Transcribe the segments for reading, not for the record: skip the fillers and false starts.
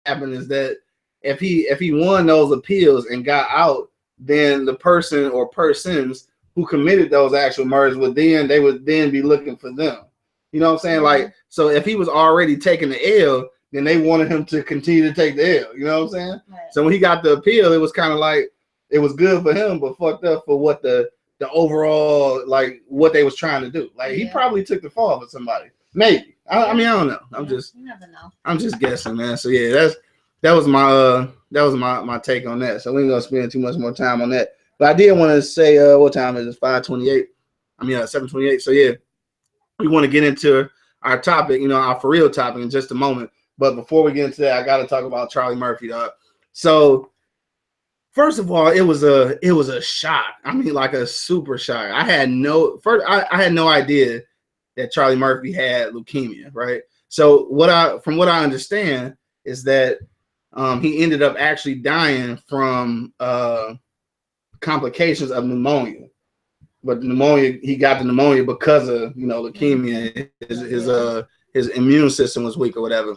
happened is that if he won those appeals and got out, then the person or persons who committed those actual murders would then be looking for them. You know what I'm saying? Like, so if he was already taking the L, then they wanted him to continue to take the L. You know what I'm saying? Right. So when he got the appeal, it was kind of like it was good for him, but fucked up for what the overall, like, what they was trying to do. Like, he probably took the fall for somebody. Maybe. I mean, I don't know. You never know. I'm just guessing, man. So yeah, that was my take on that. So we ain't gonna spend too much more time on that. But I did want to say, what time is it? 5:28. I mean, 7:28. So yeah, we want to get into our topic, our for real topic in just a moment. But before we get into that, I got to talk about Charlie Murphy, dog. So first of all, it was a shock. I mean, like a super shock. I had no idea that Charlie Murphy had leukemia, right? So from what I understand is that he ended up actually dying from complications of pneumonia. But he got the pneumonia because of leukemia. His immune system was weak or whatever.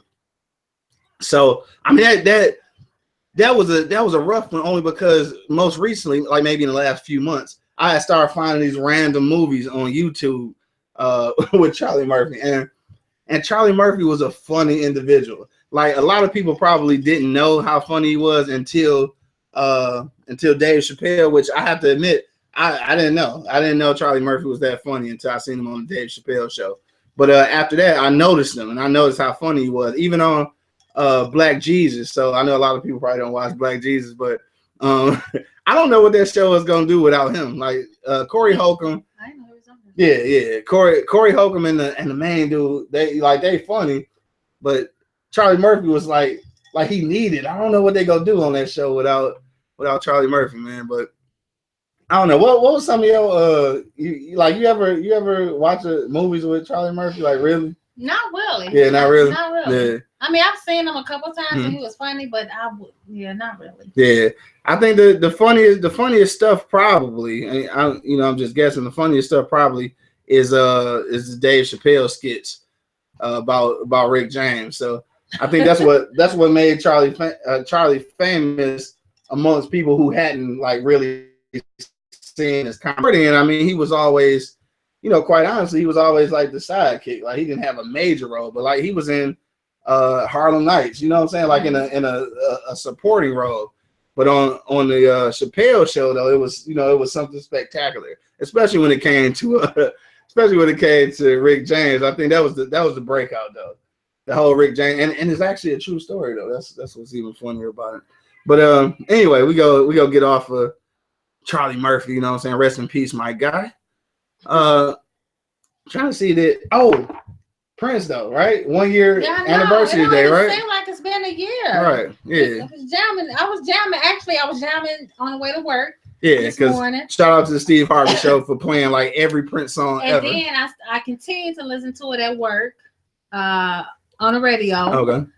So I mean that was a rough one, only because most recently, like maybe in the last few months, I had started finding these random movies on YouTube with Charlie Murphy, and Charlie Murphy was a funny individual. Like, a lot of people probably didn't know how funny he was until Dave Chappelle, which I have to admit, I didn't know. I didn't know Charlie Murphy was that funny until I seen him on the Dave Chappelle show. But after that, I noticed him, and I noticed how funny he was, even on Black Jesus. So I know a lot of people probably don't watch Black Jesus, but I don't know what that show is gonna do without him. Like Corey Holcomb. I know he was on there. Yeah. Corey Holcomb and the main dude, they funny, but Charlie Murphy was like he needed. I don't know what they gonna do on that show without Charlie Murphy, man. But I don't know. What was some of your you ever watch movies with Charlie Murphy? Like, really? Not really. Yeah, not really. Not really. Yeah. I mean, I've seen him a couple times and he was funny, but not really. Yeah, I think the funniest stuff probably. I'm just guessing. The funniest stuff probably is the Dave Chappelle skits about Rick James. So I think that's what made Charlie famous amongst people who hadn't like really seen his comedy. And I mean, he was always, quite honestly, he was always like the sidekick. Like, he didn't have a major role, but like he was in Harlem Nights, you know what I'm saying? Like in a supporting role. But on the Chappelle show though, it was something spectacular, especially when it came to Rick James. I think that was the breakout though. The whole Rick James, and it's actually a true story though. That's what's even funnier about it. But anyway, we go get off of Charlie Murphy, you know what I'm saying? Rest in peace, my guy. Trying to see that. Prince though, right? 1 year anniversary today, right? It seems like it's been a year. Right. Yeah. I was jamming. Actually, I was jamming on the way to work. Yeah, because shout out to the Steve Harvey Show for playing like every Prince song ever. And then I continued to listen to it at work, on the radio. Okay.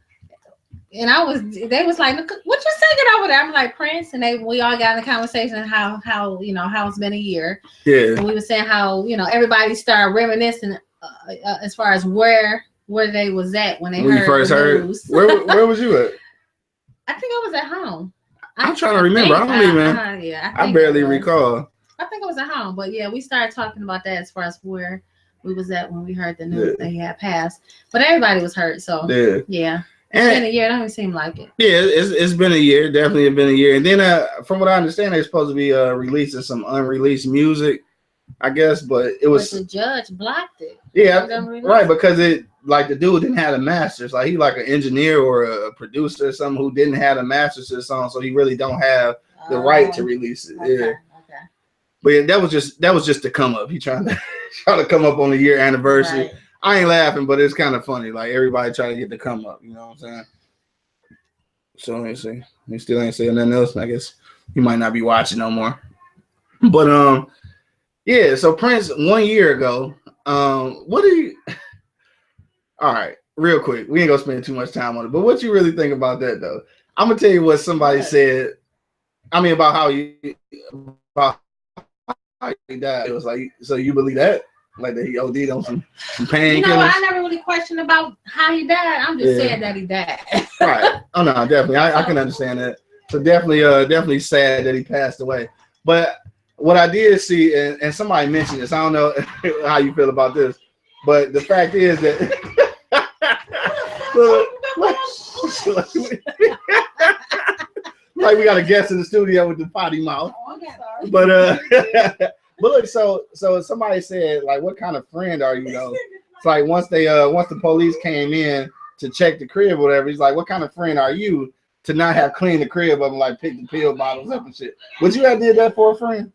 And they was like, "What you singing over there?" I'm like, Prince, and we all got in a conversation how it's been a year. Yeah. And we were saying how everybody started reminiscing as far as where they was at when you first heard. Where was you at? I think I was at home. I'm trying to remember. I don't even. I barely recall. I think I was at home, but yeah, we started talking about that as far as where we was at when we heard the news that he had passed. But everybody was hurt, so yeah. It's been a year. It doesn't seem like it. Yeah, it's been a year. Definitely been a year. And then, from what I understand, they're supposed to be releasing some unreleased music, I guess. But it was the judge blocked it. Yeah, right. Because the dude didn't have a master's. Like, he like an engineer or a producer or something who didn't have a master's to the song, so he really don't have the right to release it. Okay, yeah. Okay. But yeah, that was just to come up. He trying to come up on the year anniversary. Right. I ain't laughing, but it's kind of funny. Like, everybody trying to get the come up, you know what I'm saying? So let me see. He still ain't saying nothing else. I guess he might not be watching no more. But yeah. So Prince 1 year ago. What do you? All right, real quick. We ain't gonna spend too much time on it. But what you really think about that though? I'm gonna tell you what somebody said. I mean, about how he died. It was like, so you believe that? Like that he OD'd on some painkillers. You know, I never really questioned about how he died. I'm just saying that he died. Right. Oh no, definitely. I can understand that. So definitely sad that he passed away. But what I did see, and somebody mentioned this, I don't know how you feel about this, but the fact is that like we got a guest in the studio with the potty mouth. But look, so somebody said, like, what kind of friend are you though? It's like once the police came in to check the crib or whatever, he's like, what kind of friend are you to not have cleaned the crib up and like pick the pill bottles up and shit? Would you have did that for a friend?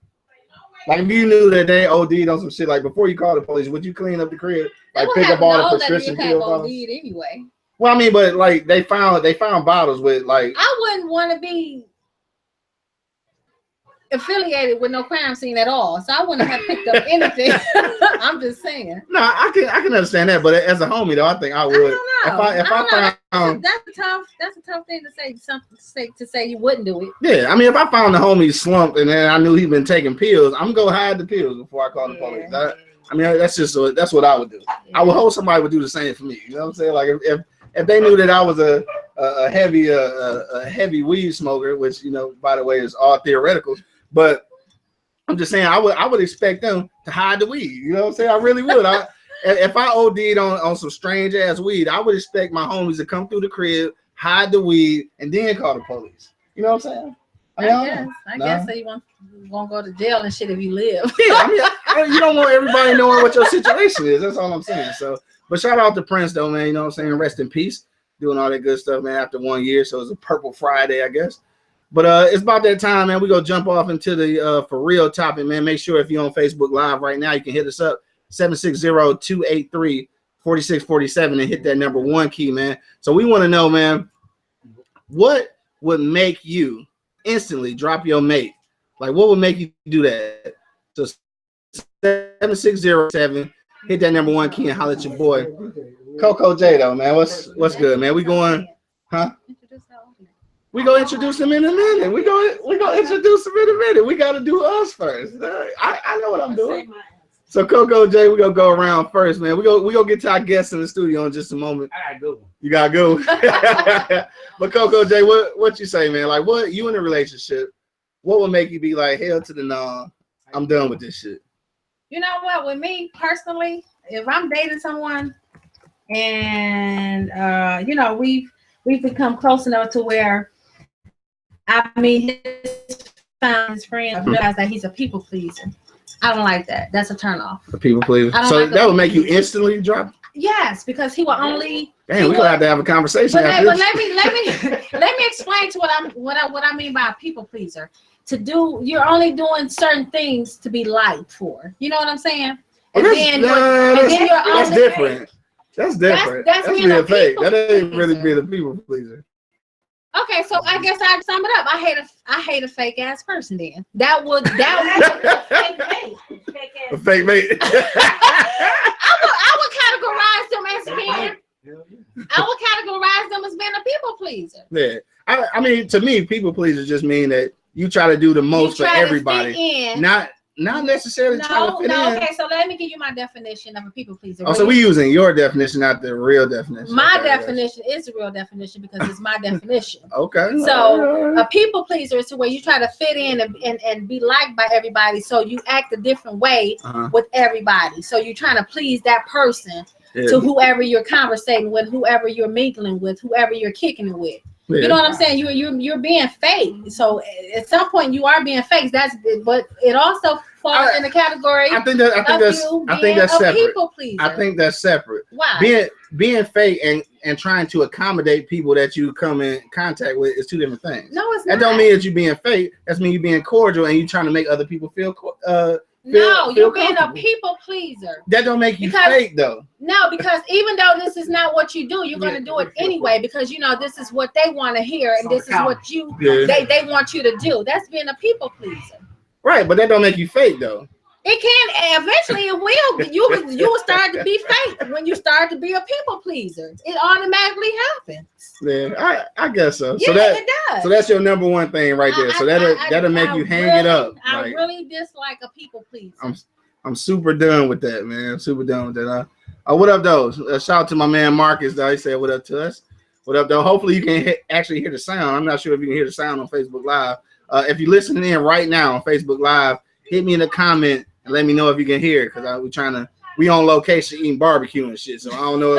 Like if you knew that they OD'd on some shit, like before you call the police, would you clean up the crib? Like pick up all the prescription pill bottles? Anyway. Well, I mean, but like they found bottles with like. I wouldn't want to be affiliated with no crime scene at all, so I wouldn't have picked up anything. I'm just saying. No, I can understand that, but as a homie though, I think I would. If I found that's a tough thing to say. Something to say you wouldn't do it. Yeah, I mean, if I found the homie slumped and then I knew he'd been taking pills, I'm gonna go hide the pills before I call the police. I mean, that's what I would do. Yeah. I would hope somebody would do the same for me. You know what I'm saying? Like if they knew that I was a heavy weed smoker, which, you know, by the way, is all theoretical. But I'm just saying, I would expect them to hide the weed. You know what I'm saying? I really would. If I OD'd on some strange ass weed, I would expect my homies to come through the crib, hide the weed, and then call the police. You know what I'm saying? I guess so. You won't go to jail and shit if you live. Yeah, I mean, you don't want everybody knowing what your situation is. That's all I'm saying. So, but shout out to Prince though, man. You know what I'm saying? Rest in peace. Doing all that good stuff, man. After 1 year, so it's a Purple Friday, I guess. But it's about that time, man. We're going to jump off into the for real topic, man. Make sure if you're on Facebook Live right now, you can hit us up, 760-283-4647, and hit that number 1 key, man. So we want to know, man, what would make you instantly drop your mate? Like, what would make you do that? So 7607, hit that number 1 key and holler at your boy. Coco J, though, man. What's good, man? We going, huh? We gonna introduce him in a minute. We gonna introduce him in a minute. We gotta do us first. I know what I'm doing. So Coco J, we gonna go around first, man. We gonna get to our guests in the studio in just a moment. I gotta go. You gotta go. But Coco J, what you say, man? Like, what you in a relationship? What would make you be like, hell to the no, I'm done with this shit? You know what? With me personally, if I'm dating someone and you know, we've become close enough to where, I mean, his friend, I realized that he's a people pleaser. I don't like that. That's a turn off. A people pleaser. So like that would make you instantly drop? Yes, because he will only. Damn, we're gonna have to have a conversation. But let me explain to what I mean by a people pleaser. You're only doing certain things to be liked for. You know what I'm saying? And then that's different. That's different. That's being a fake. That ain't really being a people pleaser. Okay, so I guess I'd sum it up. I hate a fake ass person. Then that would a fake mate. I would categorize them as being. I would categorize them as being a people pleaser. Yeah, I mean, to me, people pleaser just mean that you try to do the most for everybody, not necessarily trying to fit in. Okay, so let me give you my definition of a people pleaser. Oh, so we're using your definition, not the real definition. My definition is the real definition because it's my definition. Okay. So a people pleaser is where you try to fit in and be liked by everybody, so you act a different way with everybody. So you're trying to please that person to whoever you're conversating with, whoever you're mingling with, whoever you're kicking it with. Yeah. You know what I'm saying? You're being fake. So at some point you are being fake. But it also falls in the category. I think that's separate. People pleaser. I think that's separate. Why? Being fake and trying to accommodate people that you come in contact with is two different things. No, it's not. That don't mean that you're being fake. That's mean you're being cordial and you're trying to make other people feel you're being a people pleaser. That don't make you fake though. No, because even though this is not what you do, you're going to do it anyway because you know this is what they want to hear and this is what they want you to do. That's being a people pleaser. Right, but that don't make you fake though. It can eventually. It will. You will start to be fake when you start to be a people pleaser. It automatically happens. Yeah, I guess so. Yeah, it does. So that's your number one thing right there. So that'll make you hang it up. I really dislike a people pleaser. I'm super done with that, man. I'm super done with that. What up, though? Shout out to my man Marcus, though. He said, what up to us? What up, though? Hopefully you can actually hear the sound. I'm not sure if you can hear the sound on Facebook Live. If you're listening in right now on Facebook Live, hit me in the comment and let me know if you can hear it, because we on location eating barbecue and shit. So I don't know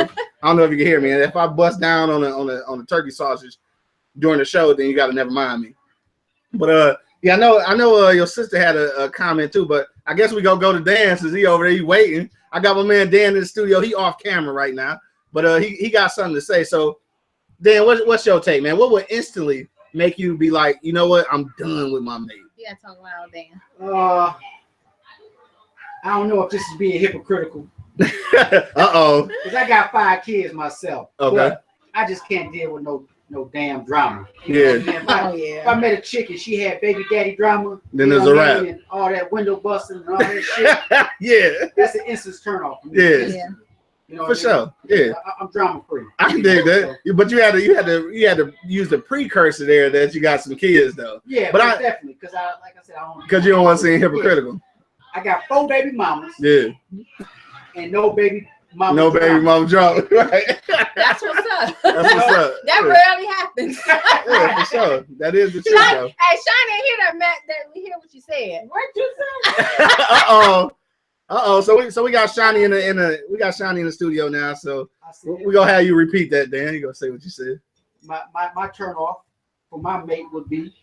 if you can hear me. And if I bust down on the turkey sausage during the show, then you got to never mind me. But yeah, I know your sister had a comment too, but I guess we go to Dan since he over there, he waiting. I got my man Dan in the studio. He off camera right now, but he got something to say. So Dan, what's your take, man? What would instantly make you be like, you know what, I'm done with my mate? Yeah, talk loud, Dan. I don't know if this is being hypocritical. Uh-oh. Because I got 5 kids myself. Okay. But I just can't deal with no damn drama. Yeah. If I met a chick and she had baby daddy drama, then there's a wrap. And all that window busting and all that shit. Yeah. That's an instant turn off for me. Yeah. You know for sure. Yeah. I'm drama free. I can dig that. But you had to use the precursor there that you got some kids though. Yeah, but definitely because I don't. Because you don't want to seem hypocritical. Yeah. I got 4 baby mamas. Yeah. And no baby mama. No baby mama drama. Right. That's what's up. That's what's up. That rarely happens. Yeah, for sure. That is the truth. Hey, Shine didn't hear that, Matt. That we hear what you said. What you said? So we got Shiny in the studio now. So we gonna have you repeat that, Dan. You gonna say what you said. My turn off for my mate would be,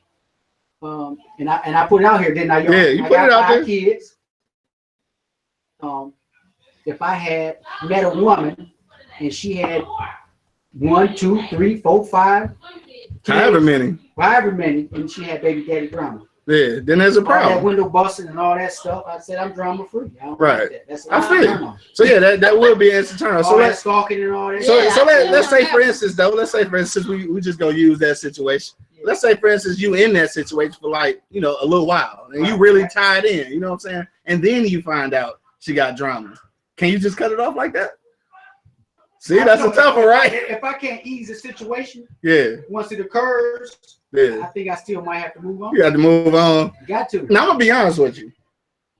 and I put it out here, didn't I? Yeah, you put it out there. Kids. If I had met a woman and she had 1, 2, 3, 4, 5, however many, and she had baby daddy drama. Yeah, then there's a problem. All that window busting and all that stuff. I said I'm drama free. Right. Like that. I feel it. So yeah, that will be an instant turn off. So let's stalking and all that. So let's say for instance though, we just gonna use that situation. Yeah. Let's say for instance you in that situation for like, a little while and you really tied in, you know what I'm saying? And then you find out she got drama. Can you just cut it off like that? See, that's a tough one, right? If I can't ease the situation, once it occurs, I think I still might have to move on. You have to move on. You got to. Now I'm gonna be honest with you.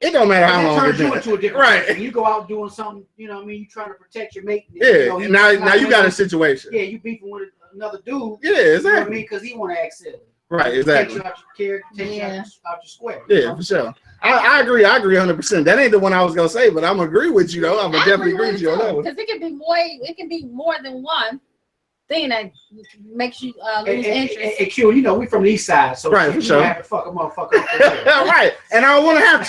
It don't matter how long it turns you into a different person. You go out doing something, you trying to protect your mate. Now you got a situation. Yeah, you beefing with another dude. Yeah, exactly. You know what I mean? Because he want to act silly. Right, exactly. Take you out your square. Yeah, for sure. I agree 100%. That ain't the one I was gonna say, but I'm agree with you though. I'm gonna definitely agree with you on that one. Because it can be more than one thing that makes you lose interest. And Q, we from the east side, so right, for sure. Have to fuck a motherfucker up. Right, and I don't want to have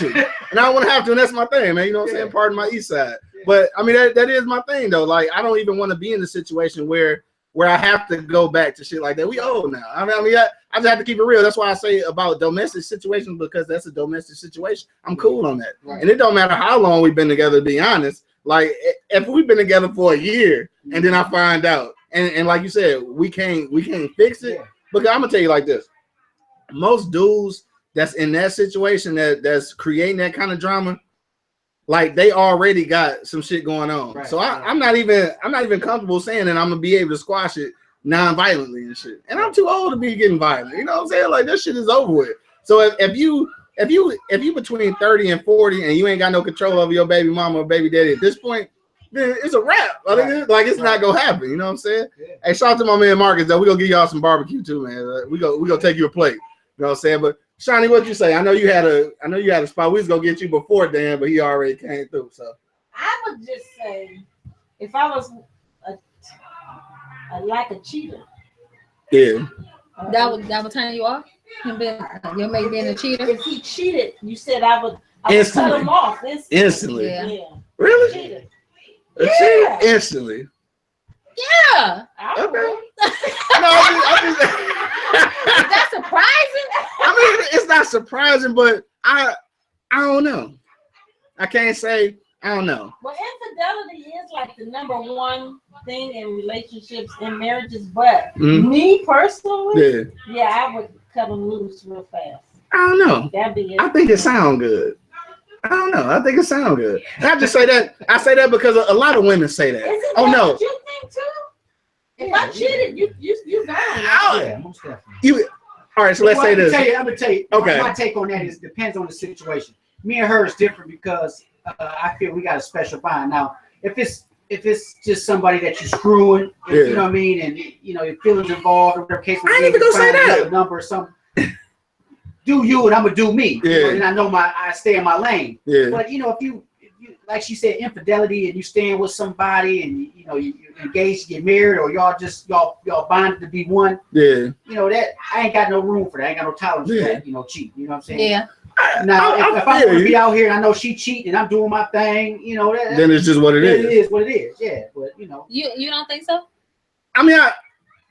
to, and that's my thing, man. You know what I'm saying? Pardon my east side, but I mean that is my thing though. Like I don't even want to be in a situation where I have to go back to shit like that. We old now. I just have to keep it real. That's why I say about domestic situations, because that's a domestic situation. I'm cool on that. Right. And it don't matter how long we've been together, to be honest. Like if we've been together for a year and then I find out, and like you said, we can't fix it. Yeah. Because I'm gonna tell you like this. Most dudes that's in that situation that's creating that kind of drama, like they already got some shit going on. Right, so I'm not even comfortable saying that I'm gonna be able to squash it non-violently and shit. And I'm too old to be getting violent. You know what I'm saying? Like this shit is over with. So if you between 30 and 40 and you ain't got no control over your baby mama or baby daddy at this point, then it's a wrap. Like it's not gonna happen. You know what I'm saying? Yeah. Hey, shout out to my man Marcus though. We gonna give y'all some barbecue too, man. We gonna take you a plate. You know what I'm saying? But Shani, what you say? I know you had a spot. We was gonna get you before Dan, but he already came through. So I would just say, if I was like a cheater, that would turn you off. Your mate being a cheater. If he cheated, you said I would cut him off instantly. Yeah. Really? Cheated. Yeah. Instantly. Yeah. Okay. Is that surprising? I mean, it's not surprising, but I don't know. I can't say. I don't know. Well, infidelity is like the number one thing in relationships and marriages, but me personally, I would cut them loose real fast. I don't know. That'd be it. I think it sounds good. I don't know. I think it sounds good. And I just say that. I say that because a lot of women say that. Isn't that what you think too? If I cheated, you gone. Yeah, most definitely. All right, so let's say this. I'm gonna tell you. Okay. My take on that is depends on the situation. Me and her is different because I feel we got a special bond. Now, if it's just somebody that you're screwing, you know what I mean, and you know your feelings involved, or whatever case, I ain't even gonna say that. Number or something. Do you and I'm gonna do me. Yeah. You know, and I know I stay in my lane. Yeah. But you know, if you like she said, infidelity, and you staying with somebody, and you know you engaged, get married, or y'all bonded to be one. Yeah. You know that I ain't got no room for that. I ain't got no tolerance for that. You know, cheat. You know what I'm saying? Yeah. Now, if I want to be out here and I know she cheating and I'm doing my thing, you know, then it's just what it is. It is what it is. Yeah, but you know, you don't think so? I mean,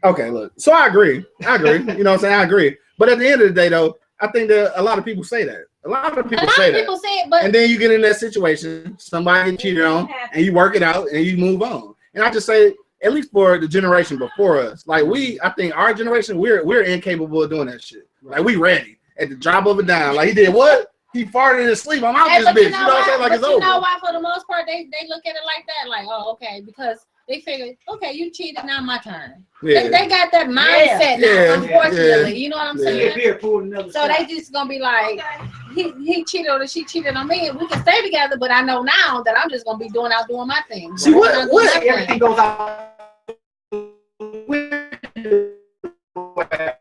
okay, look. So I agree. You know what I'm saying? I agree. But at the end of the day, though, I think that a lot of people say that. A lot of people say it, but and then you get in that situation, somebody cheated on, and you work it out and you move on. And I just say, at least for the generation before us, like I think our generation, we're incapable of doing that shit. Like we ready at the drop of a dime. Like he did what? He farted in his sleep. I'm out this bitch. You know what I'm saying? Like it's over. You know why? For the most part, they look at it like that. Like, oh, okay, because they figure, okay, you cheated, now my turn. Yeah. They got that mindset now, unfortunately. You know what I'm saying? So they just gonna be like, he cheated or she cheated on me, and we can stay together, but I know now that I'm just gonna be doing my thing. See what everything goes out. You know what I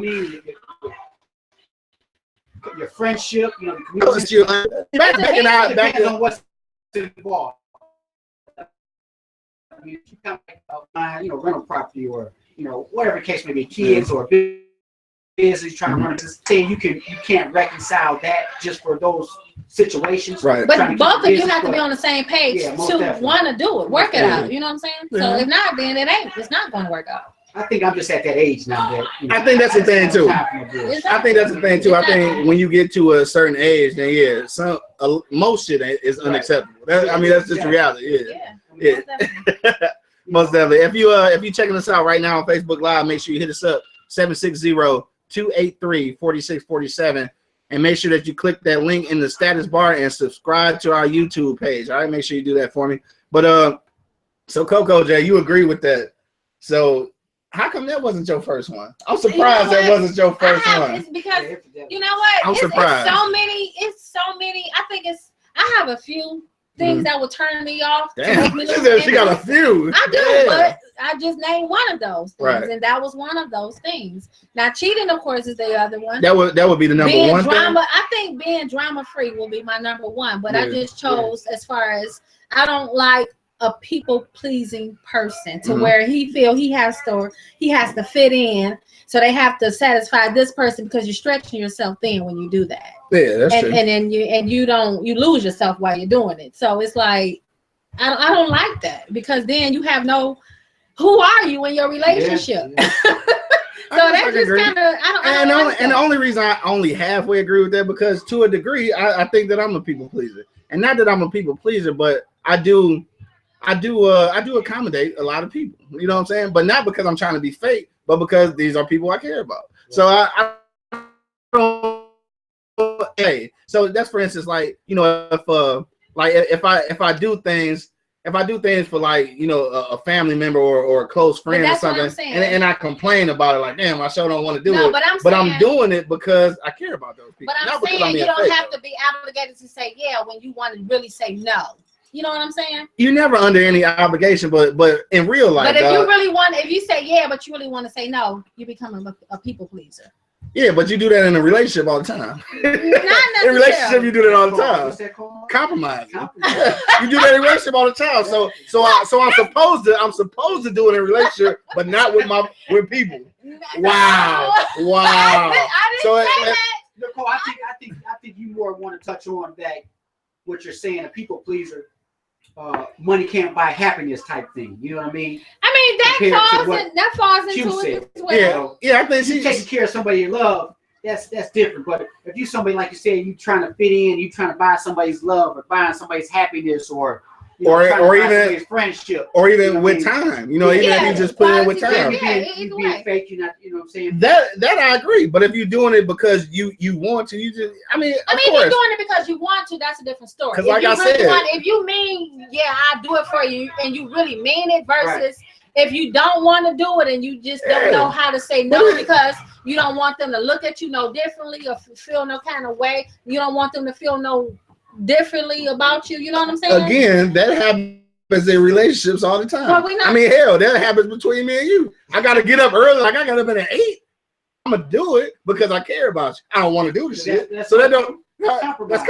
mean? Your friendship, you know, the community. Back on what's involved. I mean, you kind of like, you know, rental property or, you know, whatever the case may be, kids or business trying to run this thing, you can't reconcile that just for those situations. Right. But both of you have to be on the same page to want to do it, work it out. You know what I'm saying? Yeah. So if not, then it's not going to work out. I think I'm just at that age now that I think that's the thing too. I think that's the thing too. I think when you get to a certain age, then most shit is unacceptable. I mean that's just reality. Yeah. Most definitely. If you checking us out right now on Facebook Live, make sure you hit us up 760-283-4647, and make sure that you click that link in the status bar and subscribe to our YouTube page. All right, make sure you do that for me. But so Coco J, you agree with that? So how come that wasn't your first one? I'm surprised that wasn't your first one. It's because you know what? I'm surprised. It's so many. I think I have a few things that would turn me off. Damn, she got a few. I do, but I just named one of those things, right. And that was one of those things. Now, cheating, of course, is the other one. That would be the number one drama. thing? I think being drama free will be my number one, but I just chose as far as I don't like a people pleasing person to where he feel he has to fit in, so they have to satisfy this person because you're stretching yourself thin when you do that. Yeah, that's true. And then you lose yourself while you're doing it. So it's like I don't like that, because then you have who are you in your relationship? Yeah. So that's just kind of and the only reason I only halfway agree with that, because to a degree I think that I'm a people pleaser, and not that I'm a people pleaser, but I do accommodate a lot of people, you know what I'm saying? But not because I'm trying to be fake, but because these are people I care about. Yeah. So I don't. Hey, so that's, for instance, like, you know, if I do things for, like, you know, a family member or a close friend or something, and I complain about it, like, damn, I sure don't want to do it, but I'm doing it because I care about those people. But I'm saying you don't have to be obligated to say yeah when you want to really say no. You know what I'm saying? You're never under any obligation, but in real life. But if you say yeah, but you really want to say no, you become a people pleaser. Yeah, but you do that in a relationship all the time. In a relationship, you do that all the time. What's that called? Compromise. You do that in a relationship all the time. So I'm supposed to do it in a relationship, but not with people. Wow. I didn't say that. Nicole, I think you more want to touch on that. What you're saying, a people pleaser, money can't buy happiness type thing. You know what I mean? I mean that falls into it as well. Yeah. I think she's taking care of somebody you love. That's different. But if you somebody, like you said, you trying to fit in, you trying to buy somebody's love or buying somebody's happiness or even friendship, or even with time, you know, even if you just put it in with time. You being fake, you're not, you know what I'm saying? That I agree. But if you're doing it because you want to, you just, I mean, if you're doing it because you want to, that's a different story. Because like I said, if you mean, yeah, I do it for you, and you really mean it, versus if you don't want to do it and you just don't know how to say no because you don't want them to look at you no differently or feel no kind of way, you don't want them to feel no differently about you. You know what I'm saying? Again, that happens in relationships all the time. Well, I mean, hell, that happens between me and you. I got to get up early. Like I got up at 8. I'm gonna do it because I care about you. I don't want to do the shit. That's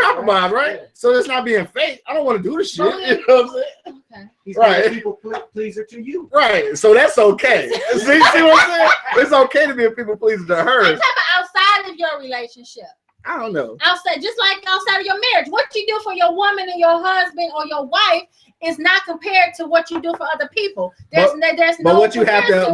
compromise, right? Yeah. So that's not being fake. I don't want to do the shit. You know what I'm saying? Okay. He's right. People pleaser to you. Right. So that's okay. see what I'm saying? It's okay to be a people pleaser to her. I'm talking about outside of your relationship. I don't know. Outside, just like outside of your marriage, what you do for your woman and your husband or your wife is not compared to what you do for other people. There's no. But what you have to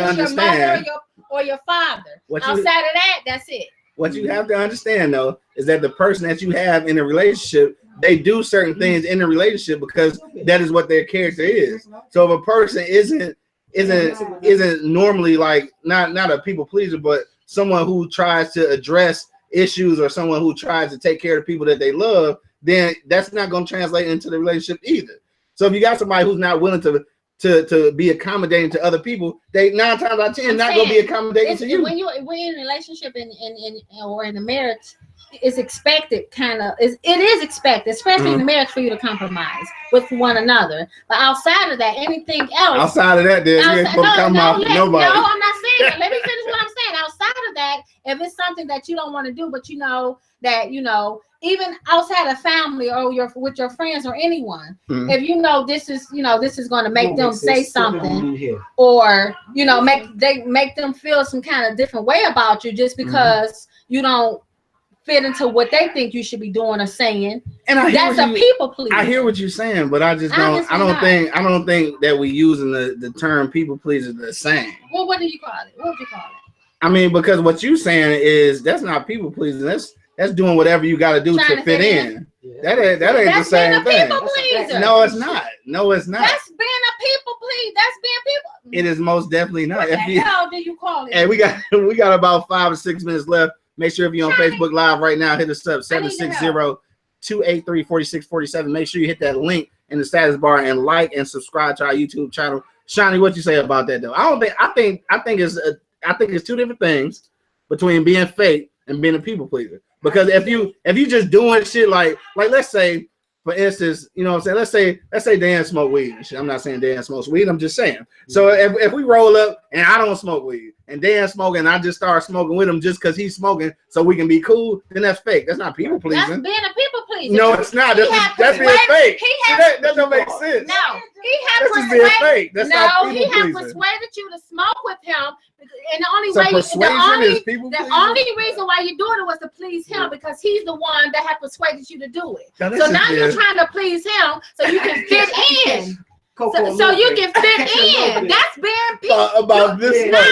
understand. Or your father. Outside of that, that's it. What you have to understand though is that the person that you have in a relationship, they do certain things in the relationship because that is what their character is. So if a person isn't normally like not a people pleaser, but someone who tries to address issues or someone who tries to take care of people that they love, then that's not going to translate into the relationship either. So if you got somebody who's not willing to be accommodating to other people, they 9 times out of 10 not gonna be accommodating to you. When you're in a relationship or in a marriage, it's expected it is expected, especially in the marriage, for you to compromise with one another. But outside of that, anything else. Outside of that, then you ain't supposed to come off with nobody. No, I'm not saying that. Let me finish what I'm saying. Outside of that, if it's something that you don't want to do, but you know that even outside of family or with your friends or anyone, if you know this is going to make them say something or make them feel some kind of different way about you just because you don't fit into what they think you should be doing or saying, and that's a people pleaser. I hear what you're saying, but I don't think that we using the term people pleaser the same. Well, what do you call it? What would you call it? I mean, because what you're saying is that's not people pleasing. That's doing whatever you got to do to fit in. Yeah. That ain't the same thing. No, it's not. That's being a people pleaser. That's being people. It is most definitely not. What the hell do you call it? Hey, we got about 5 or 6 minutes left. Make sure if you're on Facebook Live right now, hit us up 760-283-4647. Make sure you hit that link in the status bar and like and subscribe to our YouTube channel. Shani, what you say about that though? I think it's two different things between being fake and being a people pleaser. Because if you just doing shit like let's say, for instance, you know what I'm saying, let's say Dan smoke weed and shit. I'm not saying Dan smokes weed, I'm just saying. So if we roll up and I don't smoke weed and Dan smoking and I just start smoking with him just because he's smoking so we can be cool, then that's fake. That's not people pleasing. That's being a people pleaser. No, it's not. That's being fake. That don't make sense. No, he had persuaded. Fake. That's not people pleasing. He had persuaded you to smoke with him. And the only reason why you're doing it was to please him because he's the one that had persuaded you to do it. So now you're trying to please him so you can fit in. So you can fit in. That's being people. About this much.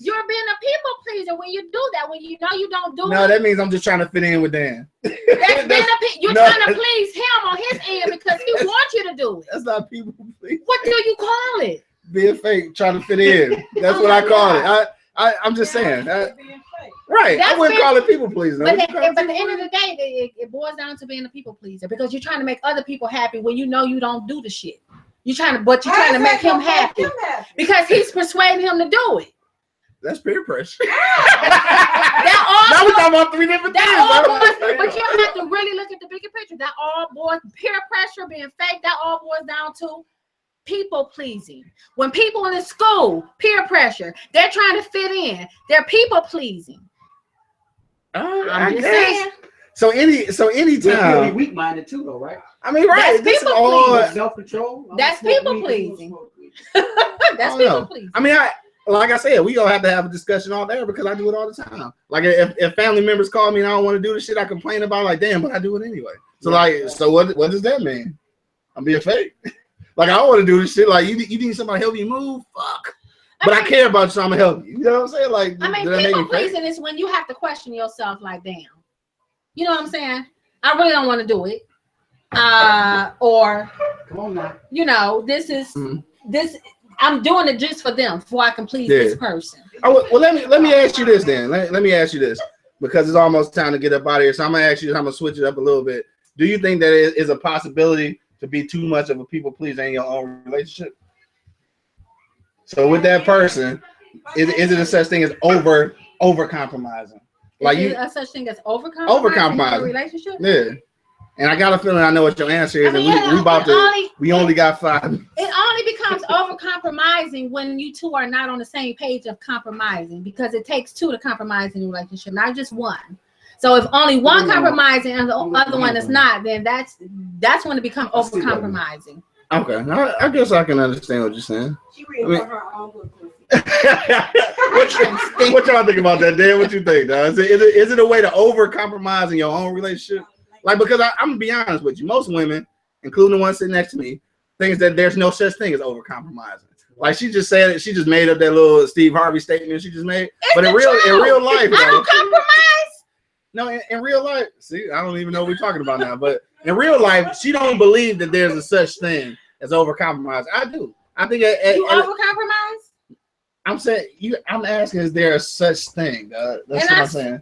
You're being a people pleaser when you do that. When you know you don't do it. No, that means I'm just trying to fit in with Dan. You're trying to please him on his end because he wants you to do it. That's not people pleasing. What do you call it? Being fake, trying to fit in. That's what I call it. I'm just saying. Right. I wouldn't call it people pleasing. But at the end of the day, it boils down to being a people pleaser because you're trying to make other people happy when you know you don't do the shit. You're trying to make him happy because he's persuading him to do it. That's peer pressure. Now we're talking about 3 different things. But you have to really look at the bigger picture. That all boils peer pressure, being fake. That all boils down to people pleasing. When people in the school, peer pressure, they're trying to fit in. They're people pleasing. I'm just saying. So anytime really weak minded too, though, right? I mean, right? That's people pleasing. Self-control. That's people pleasing. That's people pleasing. I mean, like I said, we gonna have to have a discussion all there because I do it all the time. Like if family members call me and I don't want to do the shit I complain about, like damn, but I do it anyway. So so what does that mean? I'm being fake. Like I don't want to do this shit. Like you need somebody to help you move. Fuck. But I care about you, so I'm gonna help you. You know what I'm saying? Like I mean, people pleasing is when you have to question yourself. Like damn, you know what I'm saying? I really don't want to do it. Or come on now. You know, this is this. I'm doing it just for them, before I can please this person. Oh, well, let me ask you this then. Let me ask you this because it's almost time to get up out of here. So I'm gonna ask you. I'm gonna switch it up a little bit. Do you think that it is a possibility to be too much of a people pleaser in your own relationship? So with that person, is it a such thing as over compromising? Like a such thing as over compromising in a relationship? Yeah. And I got a feeling I know what your answer is. We only got 5 minutes. It only becomes over compromising when you two are not on the same page of compromising, because it takes 2 to compromise in a relationship, not just 1. So if only one compromising and the other one is not, then that's when it becomes over compromising. Okay, I guess I can understand what you're saying. She reading her own book. What y'all think about that, Dan? What you think, dog? Is it a way to over compromise in your own relationship? Like, because I'm gonna be honest with you, most women, including the ones sitting next to me, thinks that there's no such thing as over compromising. Like, she just said it, she just made up that little Steve Harvey statement she just made. But in real life, I don't compromise. No, in real life, see, I don't even know what we're talking about now. But in real life, she don't believe that there's a such thing as over compromise. I do. I think you over compromise. I'm saying I'm asking, is there a such thing? That's what I'm saying.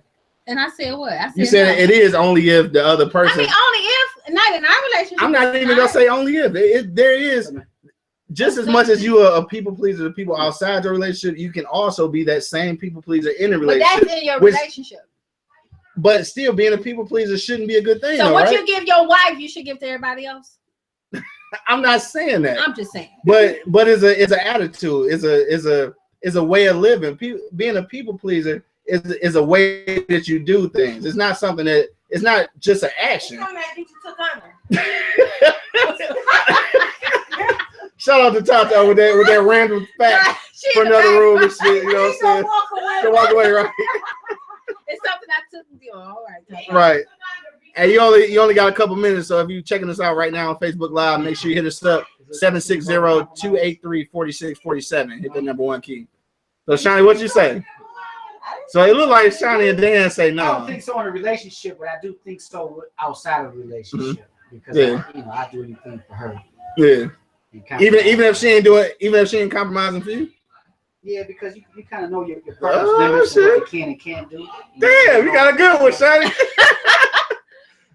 And I said what? I said you said no. It is only if the other person. I mean, only if, not in our relationship. I'm not even gonna say only if. There is just as much as you are a people pleaser to people outside your relationship, you can also be that same people pleaser in a relationship. But that's in your relationship. But still, being a people pleaser shouldn't be a good thing. So what you give your wife, you should give to everybody else. I'm not saying that. I'm just saying. But it's an attitude. It's a way of living. Being a people pleaser is a way that you do things. It's not something that it's not just an action. Shout out to Tata with that random fact for another room and shit. You know what I'm saying? So walk away, right? It's something I took with you. All right. Right. And you only got a couple minutes, so if you're checking us out right now on Facebook Live, make sure you hit us up 760-283-4647. Hit the #1 key. So Shani, what you say? So it looked like Shani and Dan say no. I don't think so in a relationship, but I do think so outside of a relationship because I do anything for her. Yeah. Even if she ain't compromising for you. Yeah, because you kind of know your partner's limits and what they can and can't do. Damn, you got a good one, Shani.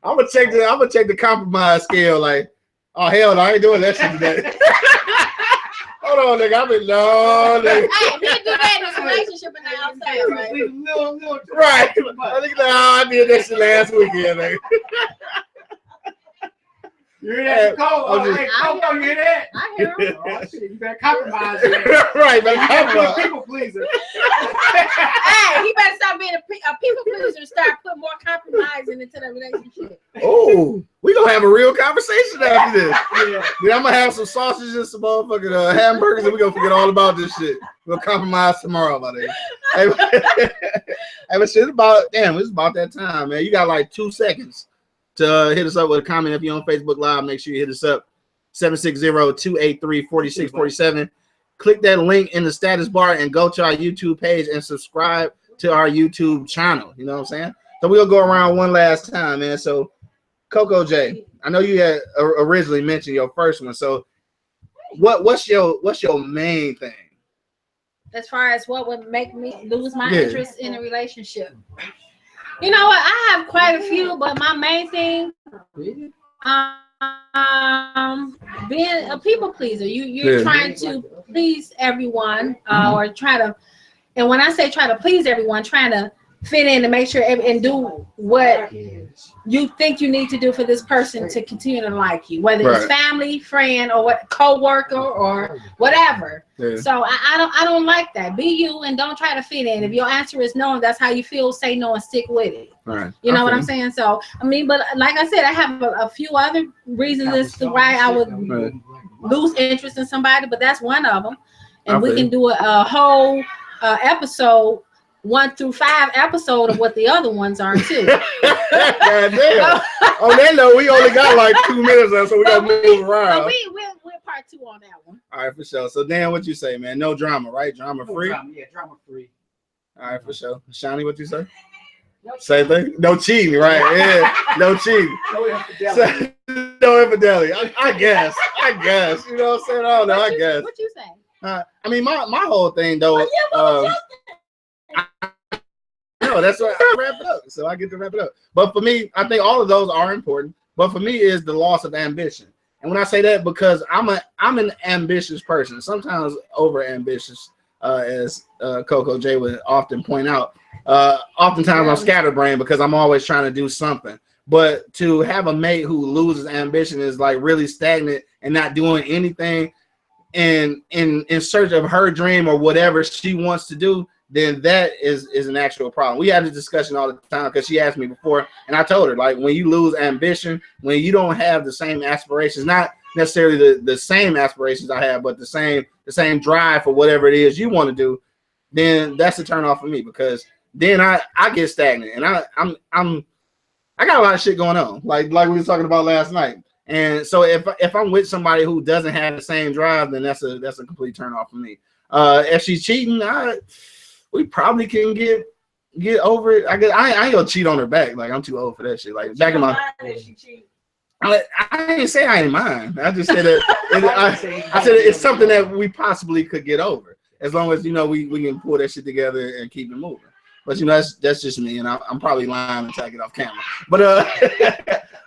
I'm gonna check the compromise scale. Like, oh hell no, I ain't doing that shit today. Hold on, nigga. I've been no. Hey, we do that in a relationship and not outside, right? Right. I did that shit last weekend, nigga. You hear that, Cole? Hey, Cole, you hear that? I hear him. Oh, shit, you better compromise. Right, better compromise. People pleaser. Hey, he better stop being a people pleaser and start putting more compromising into the relationship. Oh, we gonna have a real conversation after this. Yeah, I'm gonna have some sausages and some motherfucking hamburgers, and we gonna forget all about this shit. We'll compromise tomorrow about it. Hey, but shit, it's about that time, man. You got like 2 seconds to hit us up with a comment. If you're on Facebook Live, make sure you hit us up 760-283-4647. Click that link in the status bar and go to our YouTube page and subscribe to our YouTube channel. You know what I'm saying? So we'll go around one last time, man. So Coco J, I know you had originally mentioned your first one. So what's your main thing? As far as what would make me lose my interest in a relationship? You know what? I have quite a few, but my main thing, being a people pleaser. You're trying to please everyone, or try to. And when I say try to please everyone, trying to fit in and make sure and do what you think you need to do for this person to continue to like you, whether it's family, friend, or co-worker or whatever. So I don't like that. Be you and don't try to fit in. If your answer is no and that's how you feel, say no and stick with it. You know what I'm saying? So I mean, but like I said, I have a few other reasons as to why I would lose interest in somebody, but that's one of them. And we can do a whole episode 1 through 5 episode of what the other ones are too. God damn. On that note, we only got like 2 minutes left, so we gotta move around. So we're part 2 on that one. All right, for sure. So Dan, what you say, man? No drama, right? Drama free? Yeah, drama free. All right, for sure. Shani, what you say? Same thing? No cheating, right? Yeah, no cheating. No infidelity. No infidelity. I guess. You know what I'm saying? I don't know. I guess. What you say? I mean, my whole thing though. No, that's why I wrap it up. So I get to wrap it up. But for me, I think all of those are important. But for me, is the loss of ambition. And when I say that, because I'm an ambitious person, sometimes over ambitious, as Coco J would often point out. Oftentimes I'm scatterbrained because I'm always trying to do something. But to have a mate who loses ambition is like really stagnant and not doing anything and in search of her dream or whatever she wants to do, then that is an actual problem. We had this discussion all the time because she asked me before, and I told her, like, when you lose ambition, when you don't have the same aspirations, not necessarily the same aspirations I have, but the same drive for whatever it is you want to do, then that's a turn off for me, because then I get stagnant, and I got a lot of shit going on, like we were talking about last night. And so if I'm with somebody who doesn't have the same drive, then that's a complete turn off for me. If she's cheating, we probably can get over it. I ain't gonna cheat on her back. Like, I'm too old for that shit. Like, back in my, I didn't say I ain't mind. I just said that I said it's something that we possibly could get over, as long as, you know, we can pull that shit together and keep it moving. But, you know, that's just me, and I'm probably lying and take it off camera. But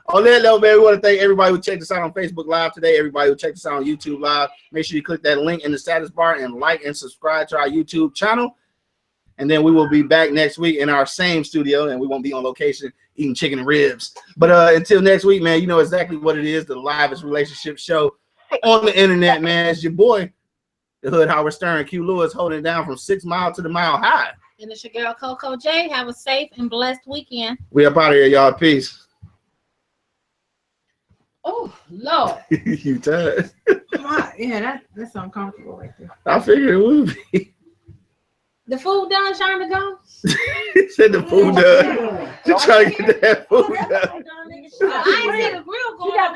on that note, man, we want to thank everybody who checked us out on Facebook Live today, everybody who checked us out on YouTube Live. Make sure you click that link in the status bar and like and subscribe to our YouTube channel. And then we will be back next week in our same studio, and we won't be on location eating chicken and ribs. But until next week, man, you know exactly what it is, the livest relationship show on the internet, man. It's your boy, the Hood Howard Stern, Q Lewis, holding it down from 6 Mile to the Mile High. And it's your girl, Coco J. Have a safe and blessed weekend. We up out of here, y'all. Peace. Oh, Lord. You tired? Yeah, that's uncomfortable right there. I figured it would be. The food done, Shonda Gone? He said the food done. You trying to get that food done. I ain't see the grill going.